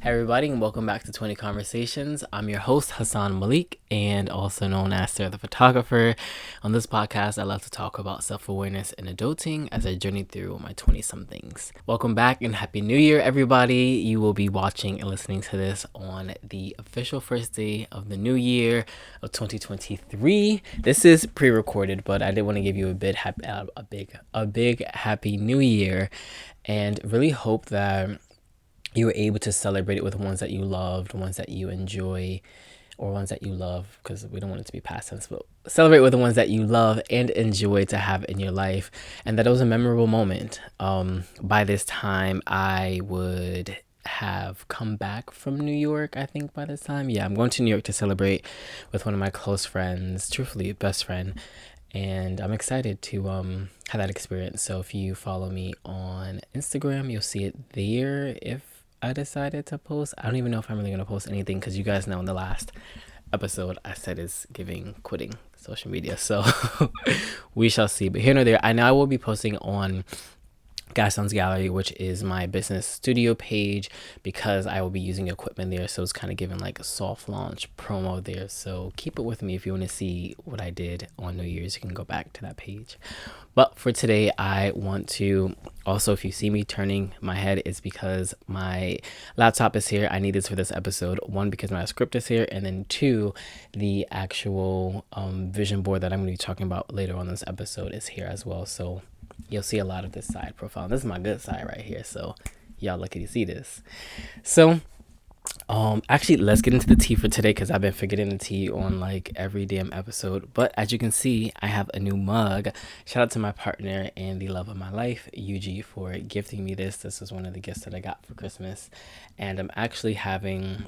Hey everybody, and welcome back to 20 Conversations. I'm your host, Hassan Malik, and also known as Sarah the Photographer. On this podcast, I love to talk about self-awareness and adulting as I journey through my 20-somethings. Welcome back and Happy New Year, everybody. You will be watching and listening to this on the official first day of the new year of 2023. This is pre-recorded, but I did want to give you a big Happy New Year, and really hope that you were able to celebrate it with ones that you loved, ones that you enjoy, or ones that you love, because we don't want it to be past tense, but celebrate with the ones that you love and enjoy to have in your life, and that it was a memorable moment. By this time, I would have come back from New York, I think by this time. Yeah, I'm going to New York to celebrate with one of my close friends, truthfully, best friend, and I'm excited to have that experience. So if you follow me on Instagram, you'll see it there. If I decided to post, I don't even know if I'm really gonna post anything, because you guys know in the last episode I said is quitting social media. So we shall see. But here nor there, I know I will be posting on Gaston's Gallery, which is my business studio page, because I will be using equipment there. So it's kind of giving like a soft launch promo there. So keep it with me if you want to see what I did on New Year's. You can go back to that page. But for today, I want to also, if you see me turning my head, it's because my laptop is here. I need this for this episode. One, because my script is here, and then two, the actual vision board that I'm going to be talking about later on this episode is here as well. So you'll see a lot of this side profile. This is my good side right here. So y'all lucky to see this. So actually, let's get into the tea for today, because I've been forgetting the tea on like every damn episode. But as you can see, I have a new mug. Shout out to my partner and the love of my life, Yuji, for gifting me this. This is one of the gifts that I got for Christmas, and I'm actually having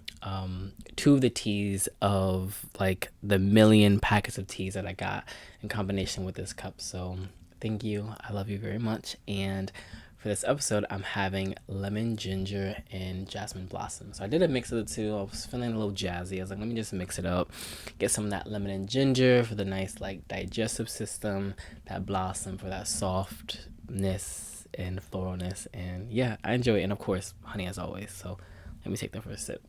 two of the teas of like the million packets of teas that I got in combination with this cup. So thank you. I love you very much. And for this episode, I'm having lemon, ginger, and jasmine blossom. So I did a mix of the two. I was feeling a little jazzy. I was like, let me just mix it up. Get some of that lemon and ginger for the nice like digestive system. That blossom for that softness and floralness. And yeah, I enjoy it. And of course, honey as always. So let me take the first sip.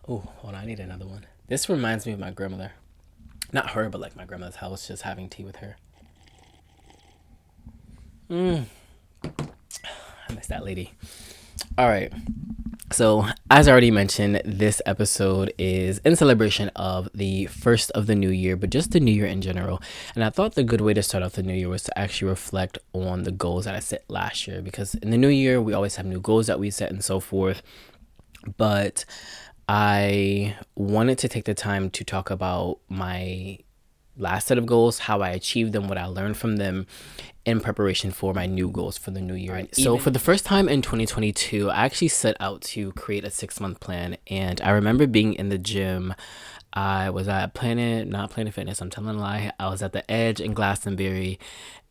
Oh, hold on. I need another one. This reminds me of my grandmother. Not her, but like my grandmother's house, just having tea with her. I miss that lady. All right. So, as I already mentioned, this episode is in celebration of the first of the new year, but just the new year in general. And I thought the good way to start off the new year was to actually reflect on the goals that I set last year, because in the new year, we always have new goals that we set and so forth. But I wanted to take the time to talk about my last set of goals, how I achieved them, what I learned from them in preparation for my new goals for the new year. Right. So for the first time in 2022, I actually set out to create a 6-month plan. And I remember being in the gym. I was at not Planet Fitness, I'm telling a lie. I was at the Edge in Glastonbury,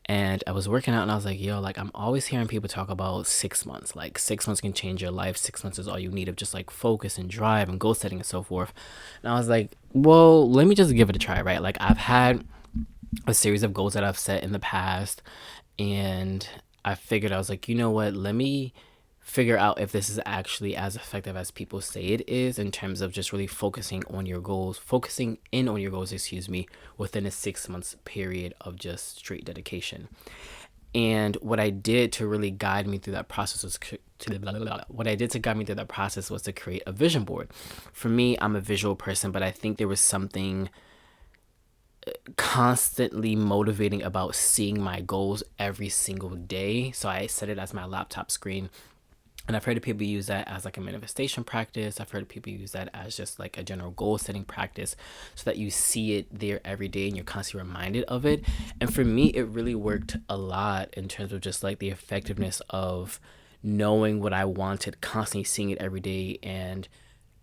and I was working out, and I was like, yo, like I'm always hearing people talk about 6 months. Like 6 months can change your life. 6 months is all you need of just like focus and drive and goal setting and so forth. And I was like, well, let me just give it a try, right? Like I've had a series of goals that I've set in the past, and I figured, I was like, you know what, let me figure out if this is actually as effective as people say it is, in terms of just really focusing in on your goals, within a 6 months period of just straight dedication. And what I did to really guide me through that process was to create a vision board. For me, I'm a visual person, but I think there was something constantly motivating about seeing my goals every single day. So I set it as my laptop screen. And I've heard people use that as like a manifestation practice. I've heard people use that as just like a general goal setting practice, so that you see it there every day and you're constantly reminded of it. And for me, it really worked a lot in terms of just like the effectiveness of knowing what I wanted, constantly seeing it every day, and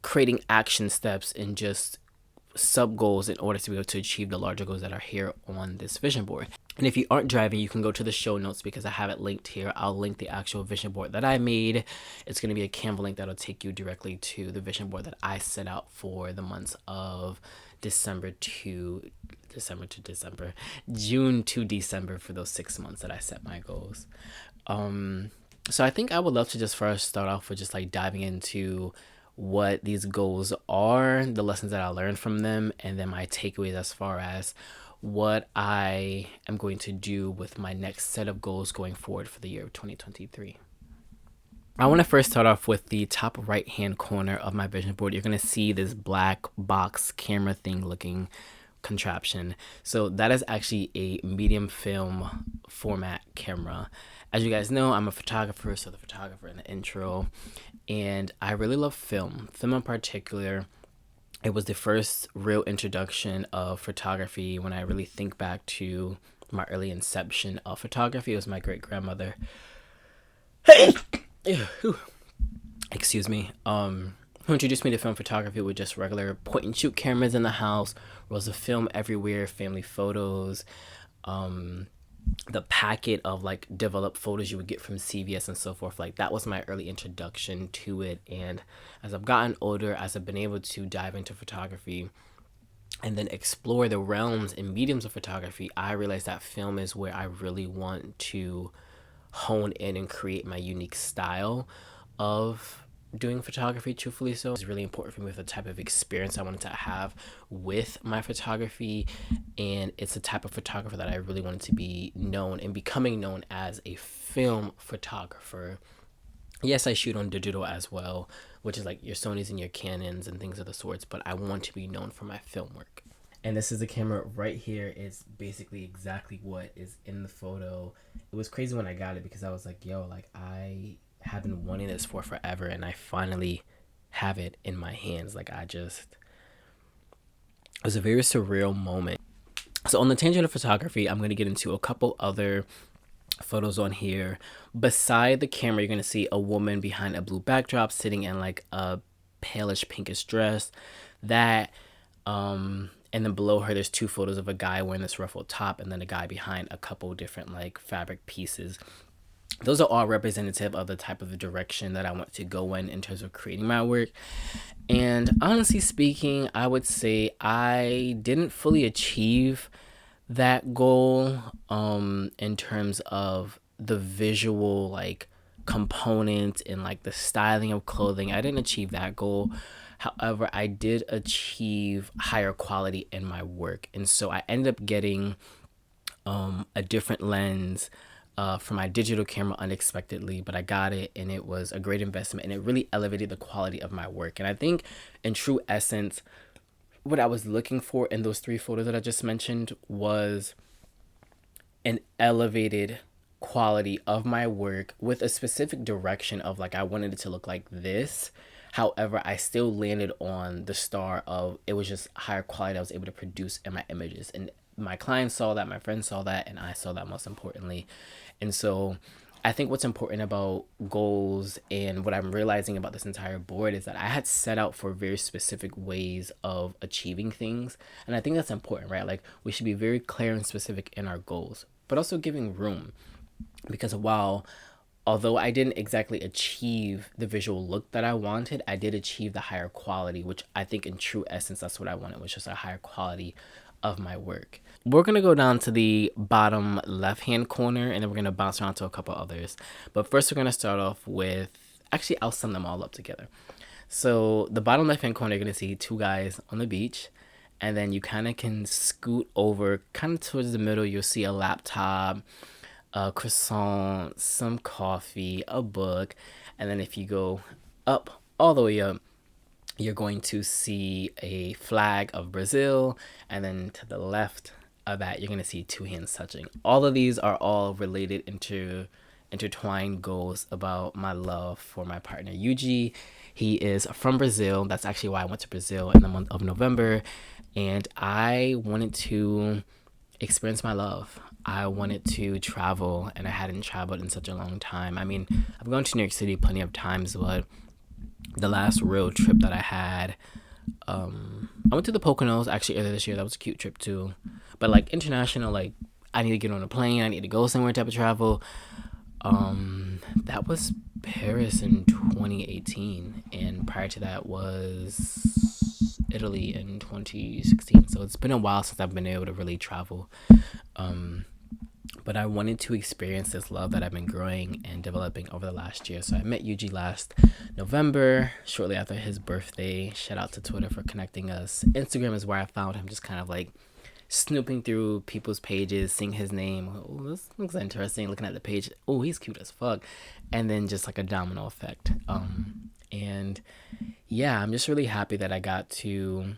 creating action steps and just sub goals in order to be able to achieve the larger goals that are here on this vision board. And if you aren't driving, you can go to the show notes, because I have it linked here. I'll link the actual vision board that I made. It's going to be a Canva link that'll take you directly to the vision board that I set out for the months of December to June to December for those 6 months that I set my goals. So I think I would love to just first start off with just like diving into what these goals are, the lessons that I learned from them, and then my takeaways as far as what I am going to do with my next set of goals going forward for the year of 2023. I want to first start off with the top right hand corner of my vision board. You're going to see this black box camera thing looking contraption. So that is actually a medium film format camera. As you guys know, I'm a photographer, so the photographer in the intro, and I really love film in particular. It was the first real introduction of photography. When I really think back to my early inception of photography, it was my great grandmother. Excuse me. Who introduced me to film photography with just regular point and shoot cameras in the house, rolls of film everywhere, family photos, the packet of like developed photos you would get from CVS and so forth. Like that was my early introduction to it. And as I've gotten older, as I've been able to dive into photography and then explore the realms and mediums of photography, I realized that film is where I really want to hone in and create my unique style of doing photography. Truthfully, so it's really important for me with the type of experience I wanted to have with my photography, and it's the type of photographer that I really wanted to be known and becoming known as a film photographer. Yes, I shoot on digital as well, which is like your Sonys and your Canons and things of the sorts, but I want to be known for my film work. And this is the camera right here. It's basically exactly what is in the photo. It was crazy when I got it because I was like, yo, like I have been wanting this for forever, and I finally have it in my hands. Like it was a very surreal moment. So on the tangent of photography, I'm going to get into a couple other photos on here. Beside the camera, you're going to see a woman behind a blue backdrop sitting in like a palish pinkish dress. And then below her, there's two photos of a guy wearing this ruffled top and then a guy behind a couple different like fabric pieces. Those are all representative of the type of direction that I want to go in terms of creating my work. And honestly speaking, I would say I didn't fully achieve that goal in terms of the visual like component and like the styling of clothing. I didn't achieve that goal. However, I did achieve higher quality in my work. And so I ended up getting a different lens for my digital camera unexpectedly, but I got it and it was a great investment and it really elevated the quality of my work. And I think in true essence, what I was looking for in those three photos that I just mentioned was an elevated quality of my work with a specific direction of like I wanted it to look like this. However, I still landed on the star of it was just higher quality I was able to produce in my images. And my clients saw that, my friends saw that, and I saw that most importantly. And so I think what's important about goals and what I'm realizing about this entire board is that I had set out for very specific ways of achieving things. And I think that's important, right? Like we should be very clear and specific in our goals, but also giving room. Because although I didn't exactly achieve the visual look that I wanted, I did achieve the higher quality, which I think in true essence, that's what I wanted, was just a higher quality of my work. We're going to go down to the bottom left-hand corner, and then we're going to bounce around to a couple others. But first, we're going to start off with, actually, I'll sum them all up together. So the bottom left-hand corner, you're going to see two guys on the beach, and then you kind of can scoot over, kind of towards the middle, you'll see a laptop, a croissant, some coffee, a book, and then if you go up, all the way up, you're going to see a flag of Brazil, and then to the left of that, you're going to see two hands touching. All of these are all related intertwined goals about my love for my partner, Yuji. He is from Brazil. That's actually why I went to Brazil in the month of November, and I wanted to experience my love. I wanted to travel, and I hadn't traveled in such a long time. I mean, I've gone to New York City plenty of times, but the last real trip that I had, I went to the Poconos actually earlier this year. That was a cute trip too. But like international, like I need to get on a plane, I need to go somewhere type of travel. That was Paris in 2018, and prior to that was Italy in 2016. So it's been a while since I've been able to really travel. But I wanted to experience this love that I've been growing and developing over the last year. So I met Yuji last November, shortly after his birthday. Shout out to Twitter for connecting us. Instagram is where I found him, just kind of like snooping through people's pages, seeing his name. Oh, this looks interesting. Looking at the page. Oh, he's cute as fuck. And then just like a domino effect. And yeah, I'm just really happy that I got to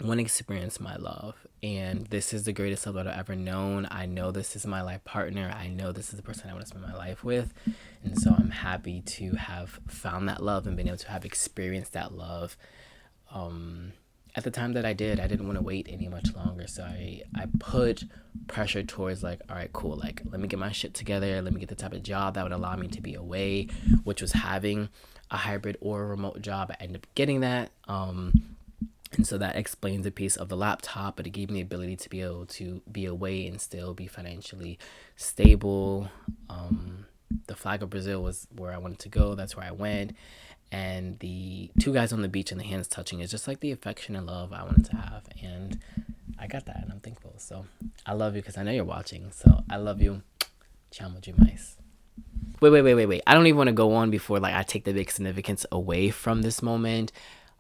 one, experience my love, and this is the greatest love that I've ever known. I know this is my life partner. I know this is the person I want to spend my life with, and so I'm happy to have found that love and been able to have experienced that love at the time that I did. I didn't want to wait any much longer, so I put pressure towards like, all right, cool, like let me get my shit together, let me get the type of job that would allow me to be away, which was having a hybrid or a remote job. I ended up getting that. And so that explains a piece of the laptop, but it gave me the ability to be able to be away and still be financially stable. The flag of Brazil was where I wanted to go. That's where I went. And the two guys on the beach and the hands touching is just like the affection and love I wanted to have. And I got that, and I'm thankful. So I love you because I know you're watching. So I love you. Chamo demais. Wait. I don't even want to go on before like I take the big significance away from this moment.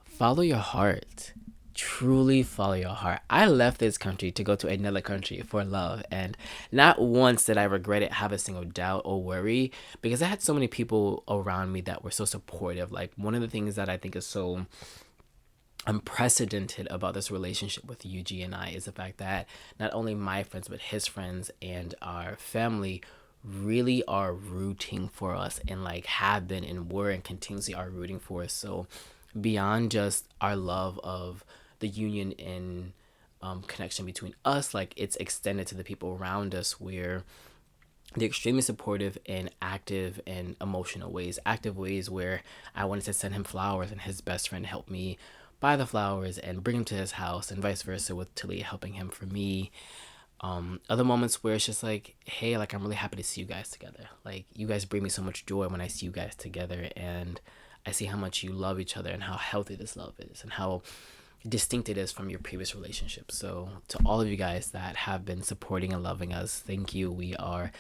Follow your heart. Truly follow your heart. I left this country to go to another country for love, and not once did I regret it, have a single doubt or worry, because I had so many people around me that were so supportive. Like, one of the things that I think is so unprecedented about this relationship with Yuji and I is the fact that not only my friends but his friends and our family really are rooting for us, and like have been and were and continuously are rooting for us. So beyond just our love of the union and connection between us, like it's extended to the people around us, where they're extremely supportive and active in emotional ways. Active ways where I wanted to send him flowers and his best friend helped me buy the flowers and bring him to his house, and vice versa with Tilly helping him for me. Other moments where it's just like, hey, like I'm really happy to see you guys together. Like, you guys bring me so much joy when I see you guys together, and I see how much you love each other and how healthy this love is and how distinct it is from your previous relationship. So to all of you guys that have been supporting and loving us, thank you. We are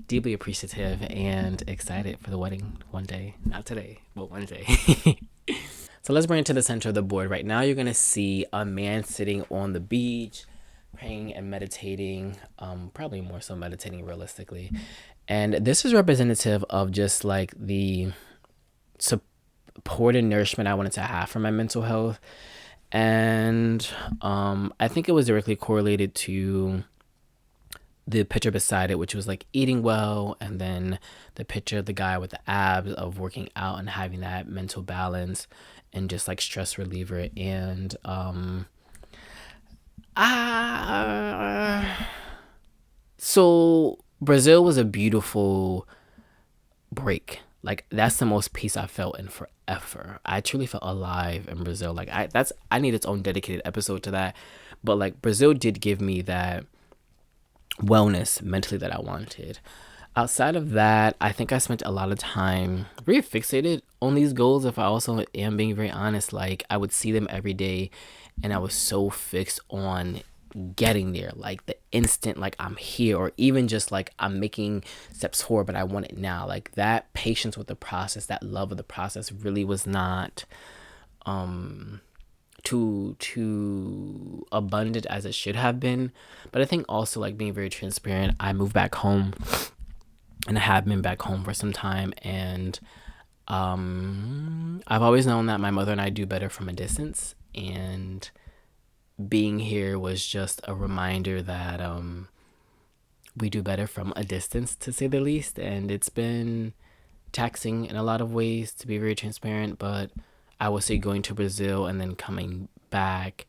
deeply appreciative and excited for the wedding one day. Not today, but one day. So let's bring it to the center of the board. Right now you're going to see a man sitting on the beach, praying and meditating, probably more so meditating realistically. And this is representative of just like the support and nourishment I wanted to have for my mental health. And I think it was directly correlated to the picture beside it, which was like eating well, and then the picture of the guy with the abs of working out and having that mental balance and just like stress reliever. And so Brazil was a beautiful break. Like, that's the most peace I felt in forever. I truly felt alive in Brazil. Like, I need its own dedicated episode to that. But like, Brazil did give me that wellness mentally that I wanted. Outside of that, I think I spent a lot of time very fixated on these goals. If I also am being very honest, like I would see them every day, and I was so fixed on getting there, like the instant like I'm here, or even just like I'm making steps forward but I want it now. Like, that patience with the process, that love of the process really was not too abundant as it should have been. But I think also, like, being very transparent, I moved back home, and I have been back home for some time, and I've always known that my mother and I do better from a distance, and being here was just a reminder that we do better from a distance, to say the least. And it's been taxing in a lot of ways, to be very transparent, but I would say going to Brazil and then coming back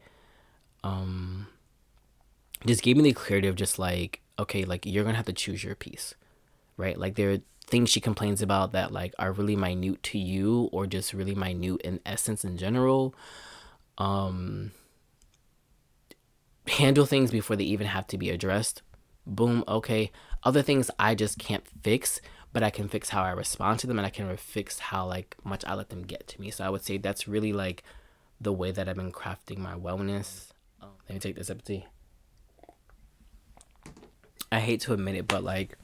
just gave me the clarity of just like, okay, like you're gonna have to choose your peace, right? Like, there are things she complains about that like are really minute to you, or just really minute in essence in general. Handle things before they even have to be addressed. Boom. Okay. Other things I just can't fix, but I can fix how I respond to them, and I can fix how like much I let them get to me. So I would say that's really like the way that I've been crafting my wellness. Let me take this up to tea. I hate to admit it, but like,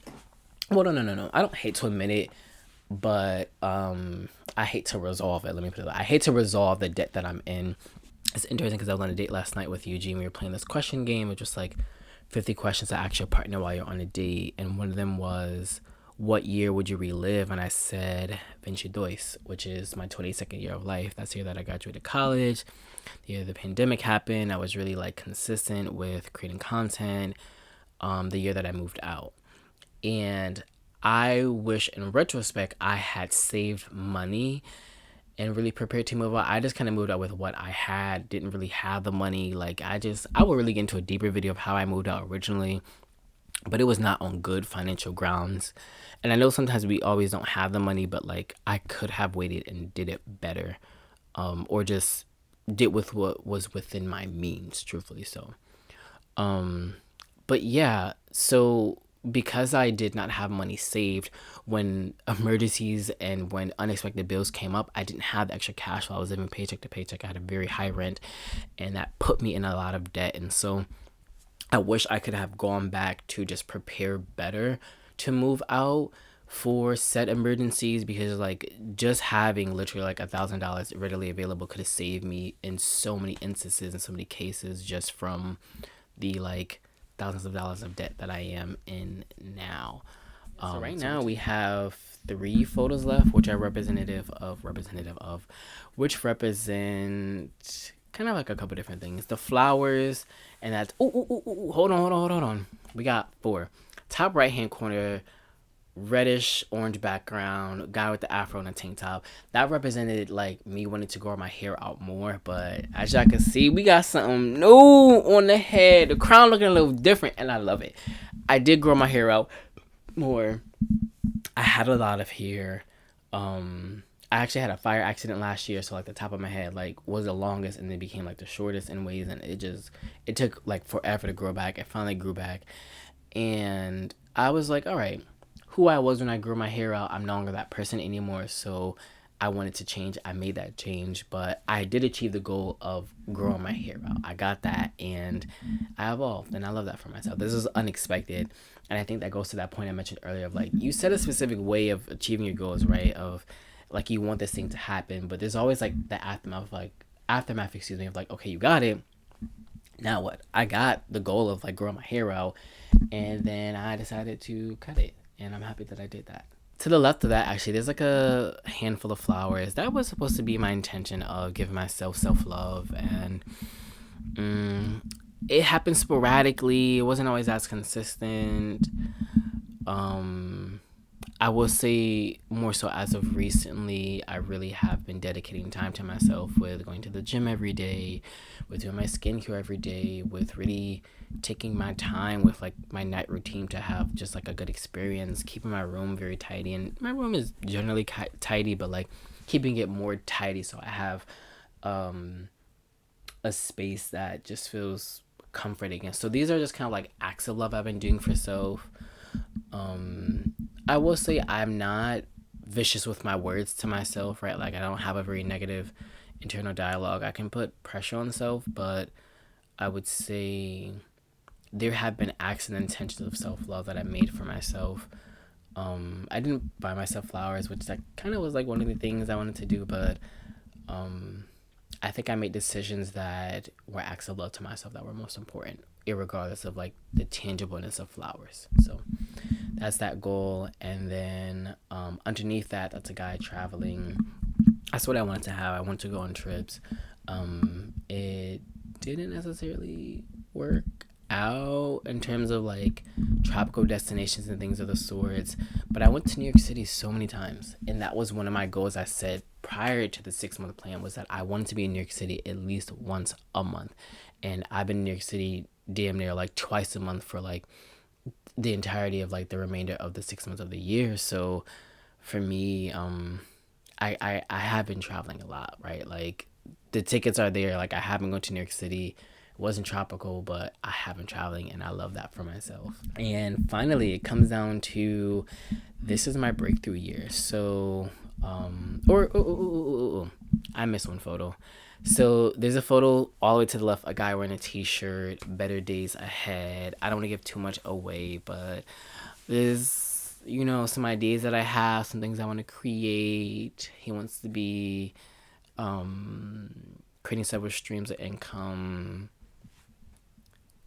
well, no. I don't hate to admit it, but I hate to resolve it. Let me put it like, I hate to resolve the debt that I'm in. It's interesting because I was on a date last night with Eugene. We were playing this question game of just like 50 questions to ask your partner while you're on a date. And one of them was, what year would you relive? And I said 22, which is my 22nd year of life. That's the year that I graduated college. The year the pandemic happened. I was really like consistent with creating content. The year that I moved out. And I wish in retrospect I had saved money and really prepared to move out. I just kind of moved out with what I had, didn't really have the money. Like I will really get into a deeper video of how I moved out originally, but it was not on good financial grounds. And I know sometimes we always don't have the money, but like I could have waited and did it better, or just did with what was within my means, truthfully. So, but yeah, so because I did not have money saved when emergencies and when unexpected bills came up, I didn't have the extra cash while I was living paycheck to paycheck. I had a very high rent, and that put me in a lot of debt. And so I wish I could have gone back to just prepare better to move out for said emergencies, because like just having literally like $1,000 readily available could have saved me in so many instances and so many cases, just from the like thousands of dollars of debt that I am in now. So right now we have 3 photos left, which are representative of, which represent kind of like a couple different things. The flowers, and that's hold on. We got 4. Top right hand corner, reddish orange background, guy with the afro and a tank top. That represented like me wanting to grow my hair out more, but as y'all can see, we got something new on the head. The crown looking a little different, and I love it. I did grow my hair out more. I had a lot of hair. I actually had a fire accident last year, so like the top of my head like was the longest and then became like the shortest in ways, and it took like forever to grow back. It finally grew back, and I was like, all right, who I was when I grew my hair out, I'm no longer that person anymore. So I wanted to change. I made that change, but I did achieve the goal of growing my hair out. I got that, and I evolved, and I love that for myself. This is unexpected, and I think that goes to that point I mentioned earlier of like, you set a specific way of achieving your goals, right? Of like, you want this thing to happen, but there's always like the aftermath of like, okay, you got it. Now what? I got the goal of like growing my hair out, and then I decided to cut it, and I'm happy that I did that. To the left of that, actually, there's like a handful of flowers. That was supposed to be my intention of giving myself self-love, and it happened sporadically. It wasn't always as consistent. I will say more so as of recently, I really have been dedicating time to myself with going to the gym every day, with doing my skincare every day, with really taking my time with like my night routine to have just like a good experience, keeping my room very tidy. And my room is generally tidy, but like keeping it more tidy so I have a space that just feels comforting. And so these are just kind of like acts of love I've been doing for self. I will say I'm not vicious with my words to myself, right? Like I don't have a very negative internal dialogue. I can put pressure on self, but I would say there have been acts and intentions of self-love that I made for myself. I didn't buy myself flowers, which that kind of was like one of the things I wanted to do, but I think I made decisions that were acts of love to myself that were most important, irregardless of like the tangibleness of flowers. So that's that goal. And then underneath that, that's a guy traveling. That's what I wanted to have. I wanted to go on trips. It didn't necessarily work out in terms of like tropical destinations and things of the sorts, but I went to New York City so many times, and that was one of my goals. I said prior to the 6-month plan was that I wanted to be in New York City at least once a month, and I've been in New York City damn near like twice a month for like the entirety of like the remainder of the 6 months of the year. So for me, I have been traveling a lot, right? Like the tickets are there. Like I haven't gone to New York City. It wasn't tropical, but I have been traveling, and I love that for myself. And finally, it comes down to, this is my breakthrough year. So I missed one photo. So there's a photo all the way to the left, a guy wearing a t-shirt, better days ahead. I don't want to give too much away, but there's, some ideas that I have, some things I want to create. He wants to be creating several streams of income,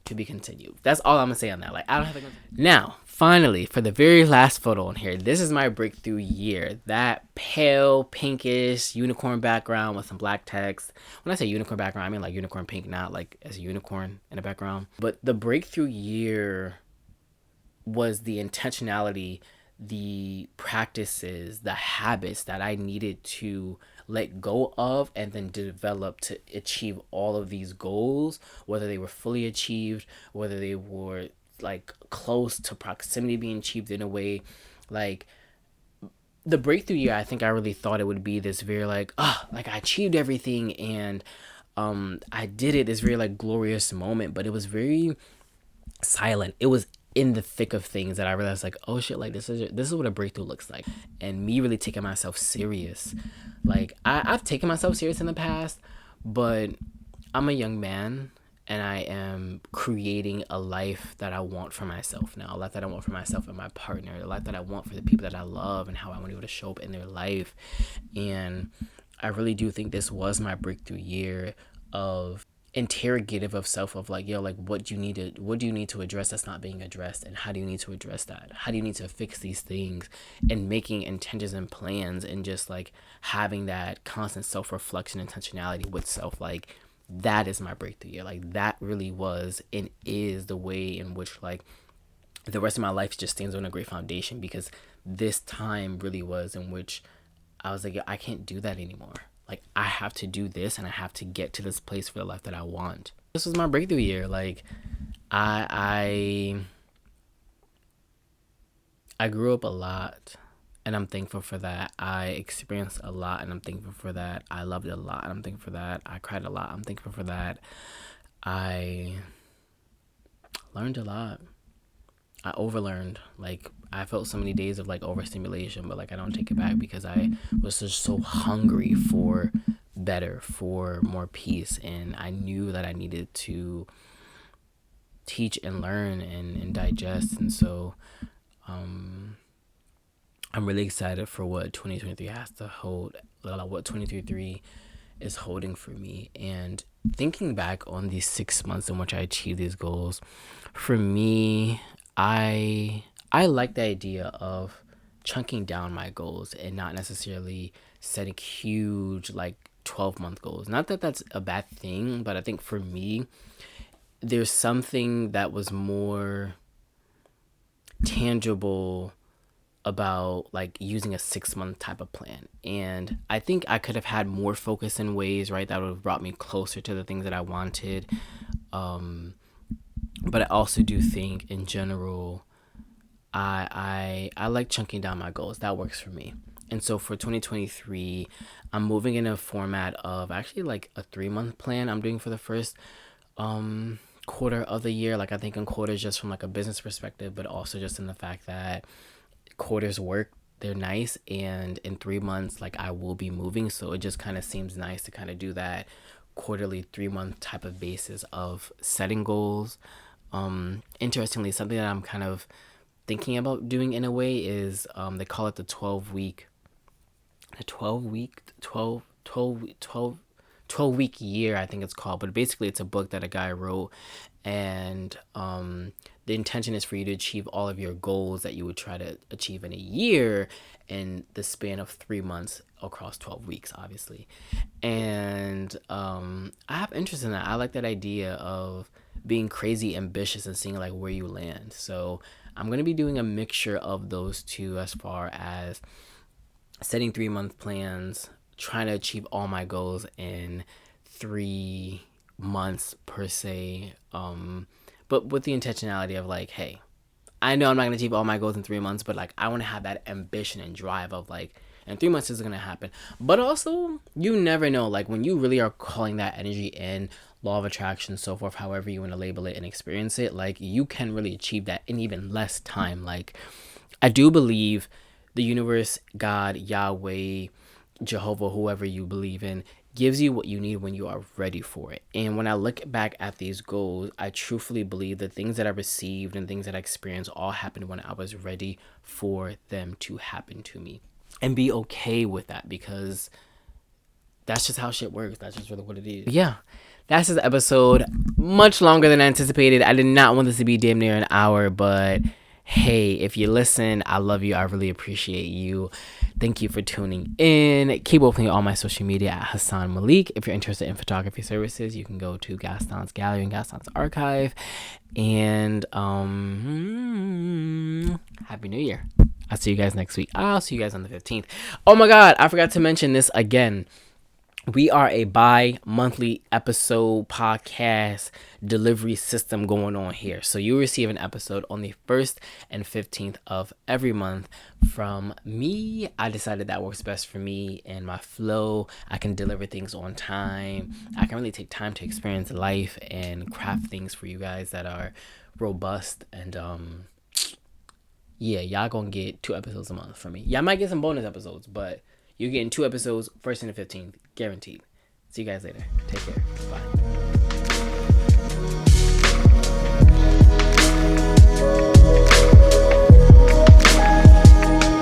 to be continued. That's all I'm gonna say on that. Like, I don't have to go. Now, finally, for the very last photo on here, this is my breakthrough year. That pale pinkish unicorn background with some black text. When I say unicorn background, I mean like unicorn pink, not like as a unicorn in the background. But the breakthrough year was the intentionality, the practices, the habits that I needed to let go of and then develop to achieve all of these goals, whether they were fully achieved, whether they were like close to proximity being achieved in a way. Like, the breakthrough year, I think I really thought it would be this very like I achieved everything and I did it, this very like glorious moment, but it was very silent. It was in the thick of things that I realized, like, oh shit, like this is what a breakthrough looks like. And me really taking myself serious. Like, I've taken myself serious in the past, but I'm a young man and I am creating a life that I want for myself now, a life that I want for myself and my partner, a life that I want for the people that I love and how I want to be able to show up in their life. And I really do think this was my breakthrough year of interrogative of self, of like, yo, like what do you need to address that's not being addressed, and how do you need to address that, how do you need to fix these things, and making intentions and plans, and just like having that constant self-reflection, intentionality with self. Like, that is my breakthrough year. Like, that really was and is the way in which like the rest of my life just stands on a great foundation, because this time really was in which I was like, I can't do that anymore. Like, I have to do this and I have to get to this place for the life that I want. This was my breakthrough year. Like, I grew up a lot and I'm thankful for that. I experienced a lot and I'm thankful for that. I loved it a lot and I'm thankful for that. I cried a lot. I'm thankful for that. I learned a lot. I overlearned. Like, I felt so many days of like overstimulation, but like I don't take it back, because I was just so hungry for better, for more peace, and I knew that I needed to teach and learn and digest. And so I'm really excited for what 2023 has to hold, what 2023 is holding for me. And thinking back on these 6 months in which I achieved these goals, for me, I like the idea of chunking down my goals and not necessarily setting huge like 12-month goals. Not that that's a bad thing, but I think for me, there's something that was more tangible about like using a 6-month type of plan. And I think I could have had more focus in ways, right, that would have brought me closer to the things that I wanted. But I also do think in general, I like chunking down my goals. That works for me. And so for 2023, I'm moving in a format of actually like a 3-month plan I'm doing for the first quarter of the year. Like, I think in quarters just from like a business perspective, but also just in the fact that quarters work, they're nice, and in 3 months like I will be moving, so it just kind of seems nice to kind of do that quarterly 3-month type of basis of setting goals. Interestingly, something that I'm kind of thinking about doing in a way is they call it the 12 week year, I think it's called. But basically it's a book that a guy wrote, and the intention is for you to achieve all of your goals that you would try to achieve in a year in the span of 3 months across 12 weeks, obviously. And I have interest in that. I like that idea of being crazy ambitious and seeing like where you land. So I'm going to be doing a mixture of those two, as far as setting 3-month plans, trying to achieve all my goals in 3 months per se. But with the intentionality of like, hey, I know I'm not going to achieve all my goals in 3 months, but like I want to have that ambition and drive of like, in 3 months this is going to happen. But also, you never know, like when you really are calling that energy in, law of attraction, so forth, however you want to label it and experience it, like you can really achieve that in even less time. Like, I do believe the universe, God, Yahweh, Jehovah, whoever you believe in, gives you what you need when you are ready for it. And when I look back at these goals, I truthfully believe the things that I received and things that I experienced all happened when I was ready for them to happen to me. And be okay with that, because that's just how shit works. That's just really what it is. But yeah, that's this episode. Much longer than I anticipated. I did not want this to be damn near an hour, but hey, if you listen, I love you. I really appreciate you. Thank you for tuning in. Keep opening all my social media at Hassan Malik. If you're interested in photography services, you can go to Gaston's Gallery and Gaston's Archive. And Happy New Year. I'll see you guys next week. I'll see you guys on the 15th. Oh my God, I forgot to mention this again. We are a bi-monthly episode podcast delivery system going on here. So you receive an episode on the 1st and 15th of every month from me. I decided that works best for me and my flow. I can deliver things on time. I can really take time to experience life and craft things for you guys that are robust. And yeah, y'all gonna get 2 episodes a month from me. Y'all might get some bonus episodes, but you're getting 2 episodes, 1st and the 15th, guaranteed. See you guys later. Take care. Bye.